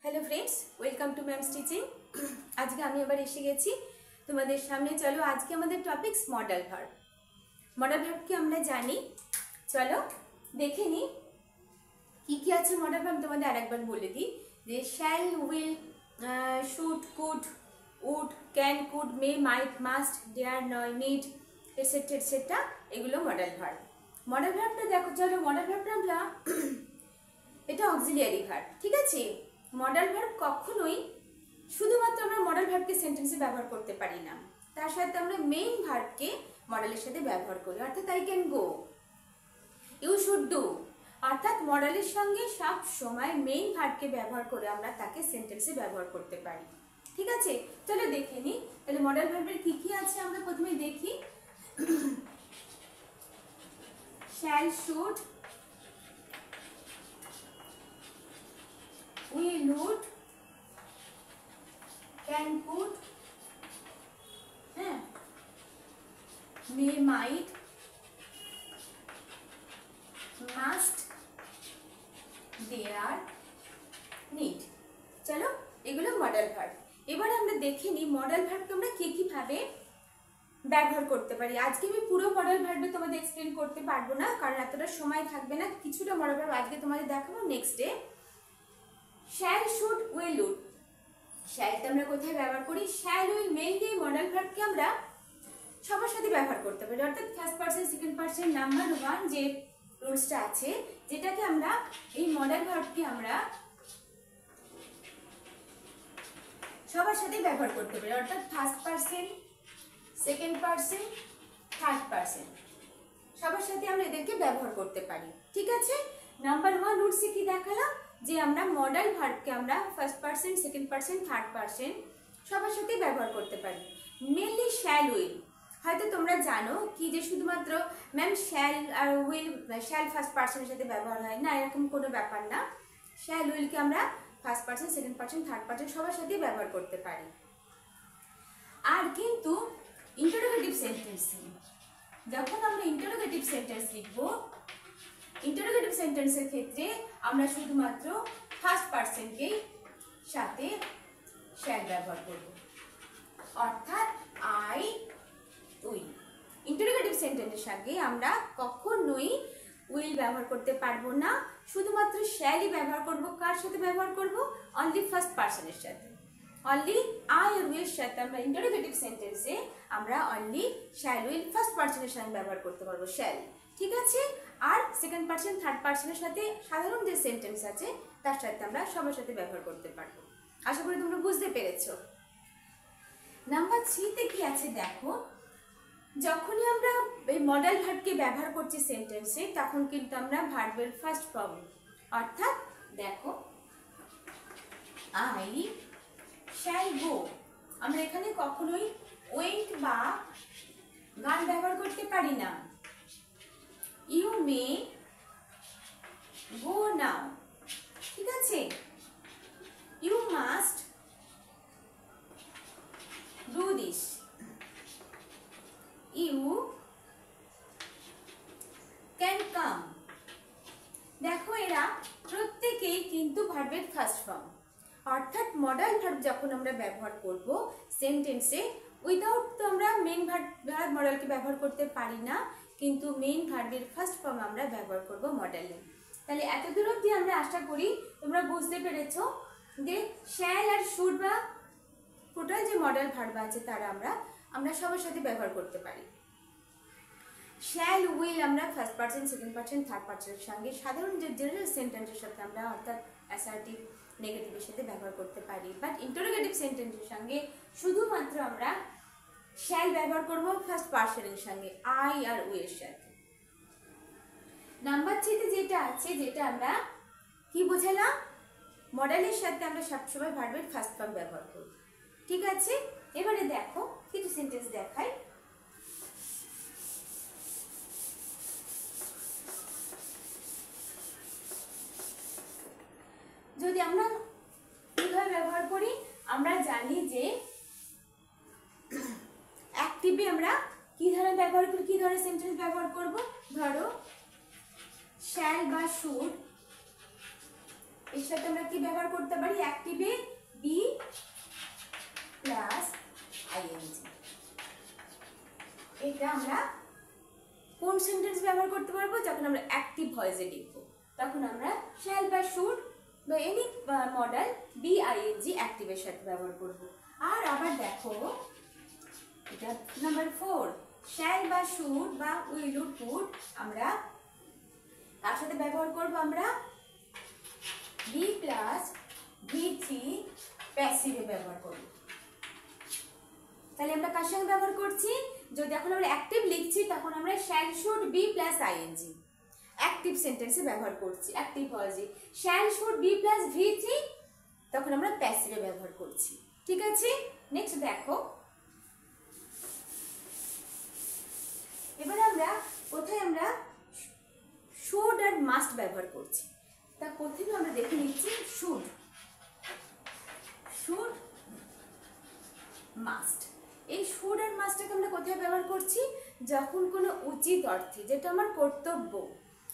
Hello friends, welcome to Mam's Teaching. आज के আমি আবার এসে গেছি তোমাদের সামনে। চলো আজকে আমাদের topics model verb. Modal verb কি আমরা জানি, চলো দেখে নি কি কি আছে মডেল ভার্ব। তোমাদের আরেকবার বলে দিই যে shall, will, should, could, would, can, could, may, might, must, dare, নয়, নিড, এটসেট্রা এটসেট্রা, এগুলো মডেল ভার্ব। মডেল ভার্বটা দেখো, চলো মডেল ভার্বটা আমরা এটা অক্সিলিয়ারি ভার্ব, ঠিক আছে। মডেল ভার্ব কখনোই শুধুমাত্র আমরা মডেল ভার্বকে সেন্টেন্সে ব্যবহার করতে পারি না, তার সাথে আমরা মেইন ভার্বকে মডেলের সাথে ব্যবহার করি। অর্থাৎ I can go, you should do, অর্থাৎ মডেলের সঙ্গে সব সময় মেইন ভার্বকে ব্যবহার করে আমরা তাকে সেন্টেন্সে ব্যবহার করতে পারি, ঠিক আছে। চলো দেখে নিই তাহলে মডেল ভার্বের কি কি আছে। আমরা প্রথমে দেখি shall, should, will, would, can, could, may, might, must, dare, need। চলো এগুলো মডেল ভার্ব। এবারে আমরা দেখে নিই মডেল ভার্বকে আমরা কিভাবে ব্যবহার করতে পারি। আজকে আমি পুরো মডেল ভার্বে তোমাদের এক্সপ্লেন করতে পারবো না, কারণ এতটা সময় থাকবে না। কিছুটা মডেল ভার্ব আজকে তোমাদের দেখাবো next day. Shall, should, will, would. শ্যালটা আমরা কোথায় ব্যবহার করি? শ্যাল, উইল মেইনলি মডেল ভার্বকে আমরা সবার সাথে ব্যবহার করতে পারি। অর্থাৎ first person, second person, number one যে রুলসটা আছে, যেটাকে আমরা এই মডেল ভার্বকে আমরা সবার সাথে ব্যবহার করতে পারি। অর্থাৎ first person, second person, third person, সবার সাথে আমরা এদেরকে ব্যবহার করতে পারি, ঠিক আছে। নাম্বার ওয়ান রুলসে কি দেখালাম যে আমরা মডেল ভার্বকে আমরা first person, second person, third person সবার সাথে ব্যবহার করতে পারি। Mainly shall, will. হয়তো তোমরা জানো কি যে শুধুমাত্র ম্যাম শ্যাল আর উইল, শ্যাল ফার্স্ট পারসনের সাথে ব্যবহার হয় না, এরকম কোনো ব্যাপার না। শ্যাল, উইলকে আমরা first person, second person, third person সবার সাথে ব্যবহার করতে পারি। আর কিন্তু ইন্টারোগেটিভ সেন্টেন্সে যখন আমরা ইন্টারোগেটিভ সেন্টেন্স লিখবো, ইন্টারোগেটিভ সেন্টেন্সের ক্ষেত্রে আমরা শুধুমাত্র ফার্স্ট পারসনকেই সাথে শ্যাল ব্যবহার করব। অর্থাৎ আই, উই। ইন্টারোগেটিভ সেন্টেন্সের সাথে আমরা কখনোই উইল ব্যবহার করতে পারবো না, শুধুমাত্র শ্যালই ব্যবহার করব। কার সাথে ব্যবহার করব? অনলি ফার্স্ট পারসনের সাথে। অনলি আই আর উইল সাথে আমরা ইন্টারোগেটিভ সেন্টেন্সে আমরা অনলি শ্যাল, উইল ফার্স্ট পারসনের সাথে ব্যবহার করতে পারবো, শ্যাল, ঠিক আছে। আর সেকেন্ড পারসন, থার্ড পারসনের সাথে সাধারণ যে সেন্টেন্স আছে তার সাথে আমরা সবার সাথে ব্যবহার করতে পারবো। আশা করি তোমরা বুঝতে পেরেছো। নাম্বার 3-তে কি আছে দেখো, যখনই আমরা এই মডেল ভার্বকে ব্যবহার করছি সেন্টেন্সে, তখন কিন্তু আমরা ভার্বের ফার্স্ট ফর্ম অর্থাৎ দেখো আই শ্যাল গো, আমরা এখানে কখনোই ওয়েন্ট বা গান ব্যবহার করতে পারি না। ইউ মে গো নাও, ঠিক আছে। You must do this, you can come. দেখো এরা প্রত্যেকেই কিন্তু ভার্বের ফার্স্ট ফর্ম। অর্থাৎ মডেল ভার্ব যখন আমরা ব্যবহার করব সেন্টেন্সে, উইদাউট তো আমরা মেইন ভার্ব মডেলকে ব্যবহার করতে পারি না, কিন্তু মেইন ভার্বের ফার্স্ট ফর্ম আমরা ব্যবহার করব মডেলে। তাহলে এতদূর অবধি আমরা আশা করি তোমরা বুঝতে পেরেছো যে শ্যাল আর শুড বা টোটাল যে মডেল ভার্ব আছে তারা আমরা সবার সাথে ব্যবহার করতে পারি। শ্যাল, উইল আমরা first person, second person, third পারসনের সঙ্গে সাধারণ যে জেনারেল সেন্টেন্সের সাথে আমরা অর্থাৎ অ্যাসার্টিভ, নেগেটিভের সাথে ব্যবহার করতে পারি। বাট ইন্টারোগেটিভ সেন্টেন্সের সঙ্গে শুধুমাত্র আমরা শ্যাল ব্যবহার করব ফার্স্ট পারসনের সঙ্গে, আই আর উই এর সাথে। নাম্বার 3-তে যেটা আছে, যেটা আমরা কি বোঝালাম, মডেলের সাথে আমরা সবসময় ভার্বের ফার্স্ট ফর্ম ব্যবহার করব, ঠিক আছে। এবারে দেখো কিছু সেন্টেন্স দেখাই। যদি আমরা কিভাবে ব্যবহার করি, আমরা জানি যে অ্যাক্টিভে আমরা কি ধরনের ব্যবহার করি, কি ধরনের সেন্টেন্স ব্যবহার করব। ধরো শ্যাল বা শুড এর সাথে আমরা কি ব্যবহার করতে পারি, অ্যাক্টিভে বি প্লাস আইএনজি। এটা আমরা কোন সেন্টেন্স ব্যবহার করতে পারবো, যখন আমরা অ্যাক্টিভ ভয়েসে লিখবো তখন আমরা শ্যাল বা শুড বা এনি মডেল বি আইএনজি অ্যাক্টিভের সাথে ব্যবহার করব। আর আবার দেখো এটা নাম্বার 4, শ্যাল বা শুড বা উইল উড আমরা তার সাথে ব্যবহার করব, আমরা বি প্লাস ভি3 প্যাসিভে ব্যবহার করব। তাহলে আমরা কার সঙ্গে ব্যবহার করছি, যদি এখন আমরা অ্যাক্টিভ লিখছি তখন আমরা shall should be plus ING active সেন্টেন্সে ব্যবহার করছি, অ্যাক্টিভ ভয়েসে। শ্যাল শুড বি প্লাস ভি3 তখন আমরা প্যাসিভে ব্যবহার করছি। ঠিক আছে, নেক্সট দেখো এবার আমরা কোথায় আমরা শুড আর মাস্ট ব্যবহার করছি, তা প্রথমে আমরা দেখে নিচ্ছি শুড, শুড মাস্ট। এই শুড আর মাস্টটাকে আমরা কোথায় ব্যবহার করছি, যখন কোনো উচিত অর্থে, যেটা আমার কর্তব্য,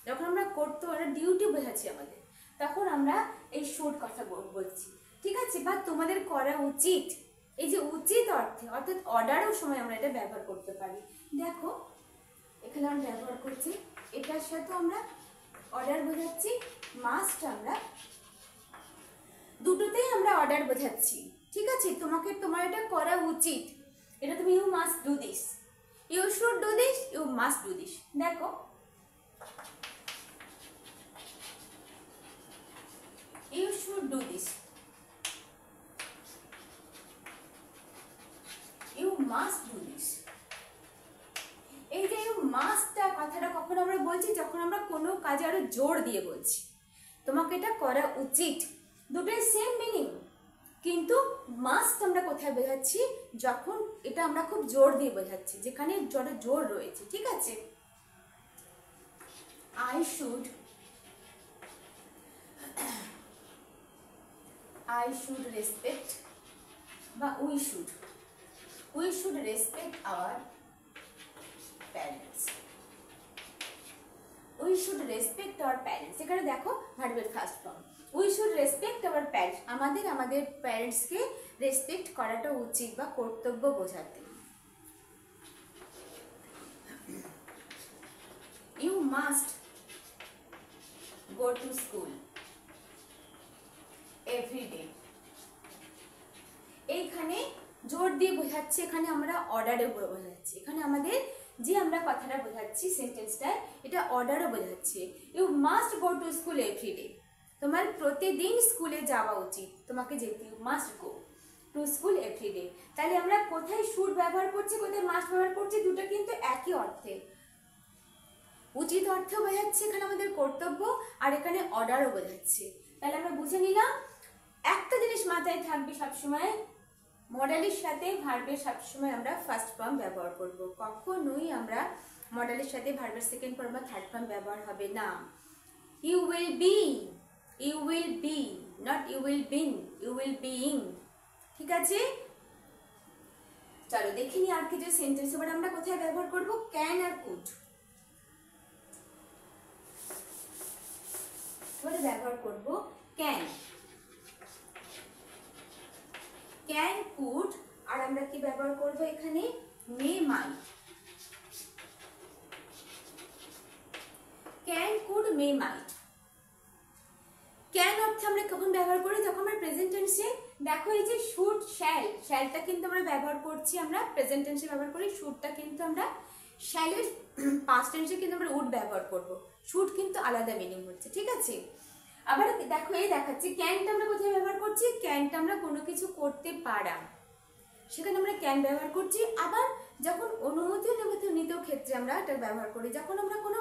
যখন আমরা কর্তব্য ডিউটি বোঝাচ্ছি আমাদের, তখন আমরা এই শুড কথা বলছি। ঠিক আছে, বা তোমাদের করা উচিত, এই যে উচিত অর্থে অর্থাৎ অর্ডারও সময় আমরা এটা ব্যবহার করতে পারি। দেখো এখানে আমরা ব্যবহার করছি, এটার সাথে আমরা অর্ডার বোঝাচ্ছি, মাস্ট আমরা দুটোতেই আমরা অর্ডার বোঝাচ্ছি। ঠিক আছে, তোমার এটা করা উচিত, এটা তুমি you must do this, you should do this, you must do this. দেখো you should do this, you must do this. এই যে ইউ মাস্টটা কথাটা কখন আমরা বলছি, যখন আমরা কোনো কাজে আরো জোর দিয়ে বলছি, তোমাকে এটা করা উচিত, দুটোই সেম মিনিং, কিন্তু মাস্ট আমরা কোথায় বোঝাচ্ছি, যখন এটা আমরা খুব জোর দিয়ে বোঝাচ্ছি, যেখানে জোর রয়েছে। ঠিক আছে, আই শুড রেসপেক্ট বা we should respect our parents, we should respect our parents. এখানে দেখো ভার্বের first form, we should respect our parents, আমাদের প্যারেন্টসকে রেসপেক্ট করাটা উচিত বা কর্তব্য বোঝাতে। You must go to school everyday, এইখানে জোর দিয়ে বোঝাচ্ছি, এখানে আমরা অর্ডারে বোঝাচ্ছি, এখানে আমাদের যে আমরা কথাটা বোঝাচ্ছি সেন্টেন্সটায় এটা অর্ডারও বোঝাচ্ছে। You must go to school everyday, তোমার প্রতিদিন স্কুলে যাওয়া উচিত, তোমাকে যেতে, you must go to school everyday. তাহলে আমরা কোথায় শুড ব্যবহার করছি, কোথায় মাস্ট ব্যবহার করছি, দুটো কিন্তু একই অর্থে, উচিত অর্থেও বোঝাচ্ছে এখানে আমাদের কর্তব্য, আর এখানে অর্ডারও বোঝাচ্ছে। তাহলে আমরা বুঝে নিলাম, একটা জিনিস মাথায় থাকবে সবসময়, মডেলের সাথে ভার্বের সবসময় আমরা ফার্স্ট ফর্ম ব্যবহার করব, কখনোই আমরা মডেলের সাথে ভার্বের সেকেন্ড ফর্ম বা থার্ড ফর্ম ব্যবহার হবে না। You will be, not you will been, you will being. ঠিক আছে, চলো দেখে নি আর কিছু সেন্টেন্স। এবার আমরা কোথায় ব্যবহার করব, ক্যান আর কুড। এবারে ব্যবহার করব ক্যান, ক্যান কুড, আর আমরা কি ব্যবহার করব এখানে, may might. Can could may might. Can অর্থে আমরা কখন ব্যবহার করি, যখন আমরা প্রেজেন্ট টেন্সে, দেখো এই যে শুড শ্যালটা কিন্তু আমরা ব্যবহার করছি, আমরা প্রেজেন্ট টেন্সে ব্যবহার করি, শুডটা কিন্তু আমরা শ্যালের পাস্ট টেন্সে কিন্তু আমরা উড ব্যবহার করব, শুড কিন্তু আলাদা মিনিং হচ্ছে। ঠিক আছে, আবার দেখো এই দেখাচ্ছি ক্যানটা আমরা কোথায় ব্যবহার করছি, ক্যানটা আমরা কোনো কিছু করতে পারা, সেখানে আমরা ক্যান ব্যবহার করছি। আবার যখন অনুমতি নিতেও ক্ষেত্রে আমরা এটা ব্যবহার করি, যখন আমরা কোনো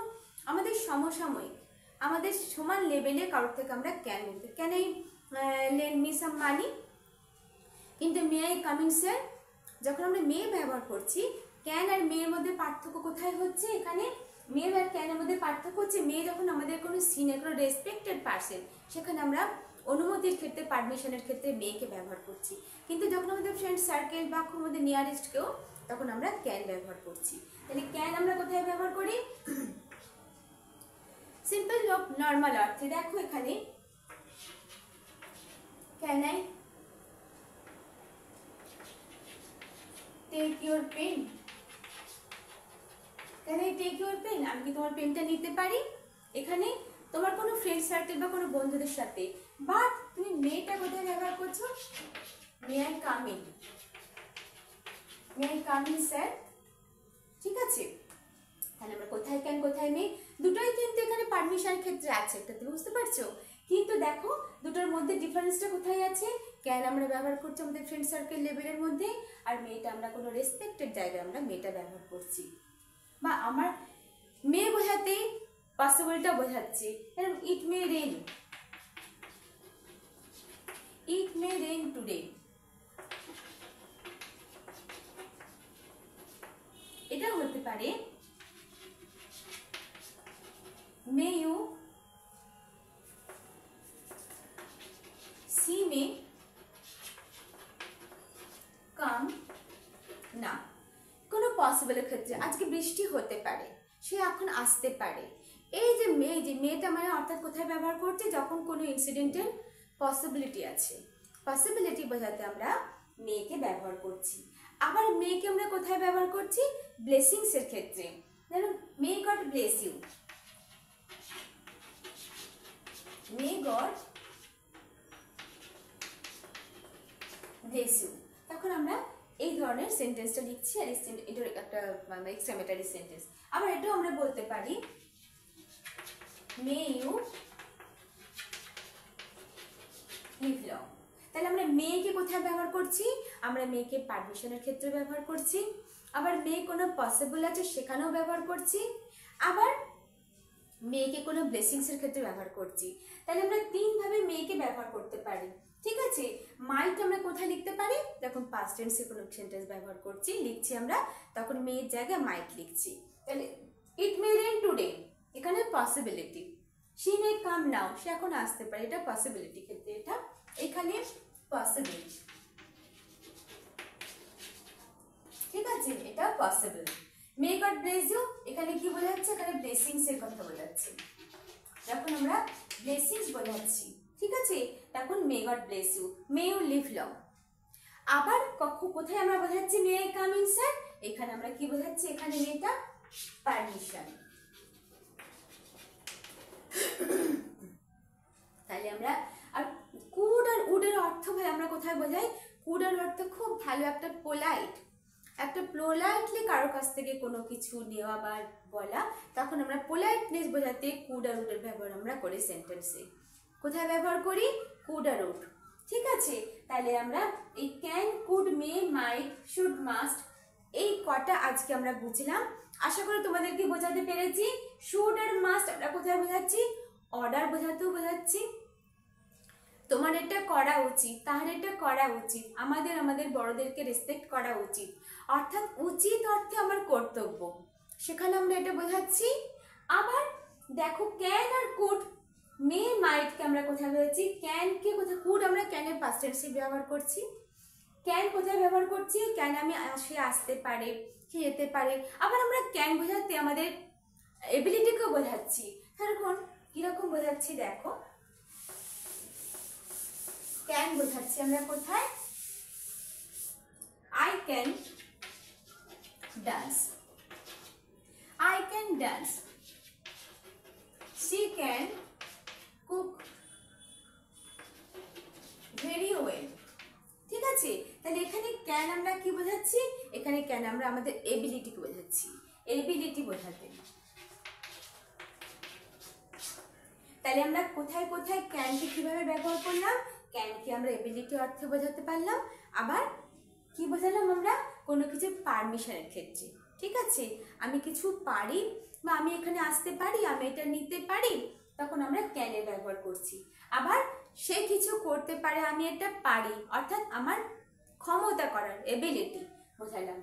আমাদের সমসাময়িক, আমাদের সমান লেভেলে কারোর থেকে আমরা ক্যান বলতে, can I lend me some money, কিন্তু may I come in sir, যখন আমরা মে ব্যবহার করছি, ক্যান আর মেয়ের মধ্যে পার্থক্য কোথায় হচ্ছে, এখানে মে আর ক্যানের মধ্যে পার্থক্য হচ্ছে, মেয়ে যখন আমাদের কোনো সিনিয়র কোনো রেসপেক্টেড পার্সন, সেখানে আমরা অনুমতির ক্ষেত্রে পারমিশনের ক্ষেত্রে মেয়েকে ব্যবহার করছি, কিন্তু যখন আমাদের ফ্রেন্ড সার্কেল বা খুব আমাদের নিয়ারেস্ট কেউ, তখন আমরা ক্যান ব্যবহার করছি। তাহলে ক্যান আমরা কোথায় ব্যবহার করি, সিম্পল নর্মাল অর্থে। দেখো এখানে can I take your pen? Can I take your pen? আমি কি তোমার পেনটা নিতে পারি? এখানে তোমার কোনো ফ্রেন্ড সার্কেল বা কোনো বন্ধুদের সাথে, বাট তুমি মেটা কোথায় ব্যবহার করছো? May I come in? May I come in sir? ঠিক আছে, তাহলে আমরা কোথায় ক্যান কোথায় মে দুটোই কিন্তু এখানে পারমিশন ক্ষেত্রে আছে, এটা তুমি বুঝতে পারছো? কিন্তু দেখো দুটোর মধ্যে ডিফারেন্সটা কোথায় আছে? ক্যান আমরা ব্যবহার করছি আমাদের ফ্রেন্ড সার্কেল লেভেলের মধ্যে, আর মেটা আমরা কোনো রেসপেক্টেড জায়গায় আমরা মেটা ব্যবহার করছি। বা আমার মে বোঝাতে পসিবলটা বোঝাচ্ছি, এরকম ইট মে রেন, ইট মে রেন টুডে, এটা হতে পারে মে ইউ সি মে কাম না। কোনো পসিবলের ক্ষেত্রে আজকে বৃষ্টি হতে পারে, সে এখন আসতে পারে। এই যে মেটা মানে অর্থাৎ কোথায় ব্যবহার করছে? যখন কোনো ইনসিডেন্টের পসিবিলিটি আছে, পসিবিলিটি বোঝাতে আমরা মেকে ব্যবহার করছি। আবার মেকে আমরা কোথায় ব্যবহার করছি? ব্লেসিংসের ক্ষেত্রে, যেন may God bless you, may God bless you. তখন আমরা এই ধরনের সেন্টেন্সটা লিখছি, আর এটার একটা এক্সক্লেমেটরি সেন্টেন্স। আবার এটাও আমরা বলতে পারি মে ইউ লিভ লং। তাহলে আমরা মেকে কোথায় ব্যবহার করছি? আমরা মেকে পারমিশনের ক্ষেত্রে ব্যবহার করছি, আবার মে কোনো পসিবল আছে সেখানেও ব্যবহার করছি, আবার মেকে কোনো ব্লেসিংসের ক্ষেত্রে ব্যবহার করছি। তাহলে আমরা তিনভাবে মেকে ব্যবহার করতে পারি। ঠিক আছে, মাইট আমরা কোথায় লিখতে পারি? যখন পাস্ট টেন্সে কোনো সেন্টেন্স ব্যবহার করছি, লিখছি আমরা, তখন মেয়ের জায়গায় মাইট লিখছি। তাহলে ইট মে রেন টুডে, এখানে পসিবিলিটি। শি মে কাম নাও, সে এখন আসতে পারে, এটা পসিবিলিটি ক্ষেত্রে, এটা এখানে পসিবল। ঠিক আছে, এটা possible. May God bless you, এখানে কি বোঝাচ্ছে? এখানে ব্লেসিংস এর কথা বোঝাচ্ছে। যখন আমরা ব্লেসিংস বোঝাচ্ছি, ঠিক আছে, তখন may God bless you, may you live long. আবার কোথায় আমরা বোঝাচ্ছি may I come in sir? এখানে আমরা কি বোঝাচ্ছি? এখানে মেটা পারমিশন। তাহলে আমরা আর কুড আর উডের অর্থ ভাই আমরা কোথায় বোঝাই? কুড এর অর্থ খুব ভালো একটা পোলাইটলি কারোর কাছ থেকে কোনো কিছু নেওয়া বা বলা, তখন আমরা পোলাইটনেস বোঝাতে কুড আর উডের ব্যবহার আমরা করি সেন্টেন্সে। কোথায় ব্যবহার করি? কুড আর উড। ঠিক আছে, তাহলে আমরা এই can, could, may, might, should, must, এই কটা আজকে আমরা বুঝলাম। আশা করি তোমাদেরকে বোঝাতে পেরেছি। শুড আর মাস্ট আমরা কোথায় বোঝাচ্ছি? অর্ডার বোঝাতেও বোঝাচ্ছি। তোমার এটা করা উচিত, তাহলে এটা করা উচিত, আমাদের বড়দেরকে রেসপেক্ট করা উচিত, অর্থাৎ উচিত অর্থে আমার কর্তব্য, সেখানে আমরা এটা বোঝাচ্ছি। আবার দেখো ক্যান আর কুড, মে মাইটকে আমরা কোথায় বোঝাচ্ছি? ক্যানকে কোথায়? কুড আমরা ক্যানের পাস্ট টেন্সে ব্যবহার করছি। ক্যান কোথায় ব্যবহার করছি? ক্যান আমি সে আসতে পারে, সে যেতে পারে। আবার আমরা ক্যান বোঝাতে আমাদের এবিলিটিকেও বোঝাচ্ছি। এখন কিরকম বোঝাচ্ছি দেখো, ক্যান বোঝাচ্ছি আমরা কোথায়? I can dance, I can dance. She can cook very well. ঠিক আছে, তাহলে এখানে ক্যান আমরা কি বোঝাচ্ছি? এখানে ক্যান আমরা আমাদের এবিলিটিকে বোঝাচ্ছি, এবিলিটি বোঝাতে। তাহলে আমরা কোথায় কোথায় ক্যানকে কিভাবে ব্যবহার করলাম? ক্যানকে আমরা এবিলিটি অর্থে বোঝাতে পারলাম। আবার কি বোঝালাম আমরা? কোনো কিছু পারমিশনের ক্ষেত্রে। ঠিক আছে, আমি কিছু পারি বা আমি এখানে আসতে পারি, আমি এটা নিতে পারি, তখন আমরা ক্যানের ব্যবহার করছি। আবার সে কিছু করতে পারে, আমি এটা পারি, অর্থাৎ আমার ক্ষমতা করার এবিলিটি বোঝালাম।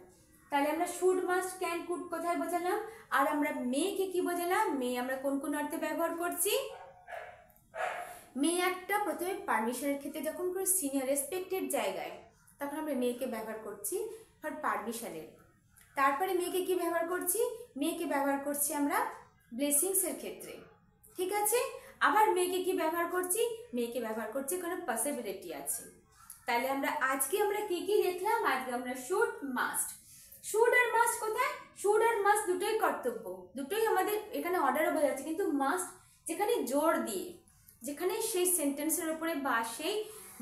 তাহলে আমরা শুড, মাস্ট, ক্যান, কুড কোথায় বোঝালাম? আর আমরা মেকে কি বোঝালাম? মে আমরা কোন কোন অর্থে ব্যবহার করছি? মে একটা প্রথমে পারমিশনের ক্ষেত্রে, যখন কোনো সিনিয়র রেসপেক্টেড জায়গায়, তখন আমরা মেয়েকে ব্যবহার করছি ফর পারমিশনের। তারপরে মেয়েকে কি ব্যবহার করছি? মেয়েকে ব্যবহার করছি আমরা ব্লেসিংসের ক্ষেত্রে। ঠিক আছে, আবার মেয়েকে কি ব্যবহার করছি, মেয়েকে ব্যবহার করছি কারণ পসিবিলিটি আছে। তাহলে আজকে আমরা কি কি দেখলাম, আজকে আমরা শুড মাস্ট। শুড আর মাস্ট কোথায়, শুড আর মাস্ট দুটোই কর্তব্য, দুটোই আমাদের এখানে অর্ডারও বোঝা যাচ্ছে, কিন্তু মাস্ট যেখানে জোর দিয়ে, যেখানে সেই সেন্টেন্সের উপরে বা সেই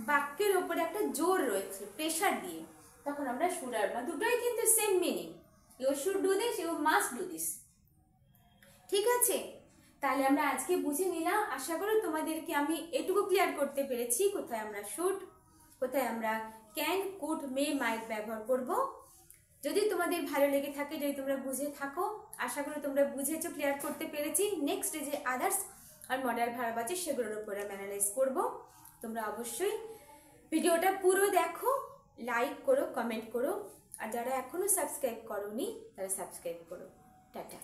বাক্যের উপরে একটা জোর রয়েছে, প্রেশার দিয়ে, তখন আমরা শুড আর মাস্ট, দুটোই কিন্তু same meaning. You should do this, you must do this. ঠিক আছে, তাহলে আমরা আজকে বুঝে নিলাম। আশা করি তোমাদেরকে আমি এটুকু ক্লিয়ার করতে পেরেছি কোথায় আমরা শুড, কোথায় আমরা ক্যান, কুড, মে, মাইট ব্যবহার করব। যদি তোমাদের ভালো লেগে থাকে, যদি তোমরা বুঝে থাকো, আশা করি তোমরা বুঝেছো, ক্লিয়ার করতে পেরেছি। নেক্সট যে আদার্স আর মডার্ন ভার্ব আছে সেগুলোর উপর আমি অ্যানালাইজ করব। তোমরা অবশ্যই ভিডিওটা পুরো দেখো, লাইক করো, কমেন্ট করো, আর যারা এখনো সাবস্ক্রাইব করোনি তারা সাবস্ক্রাইব করো। টাটা।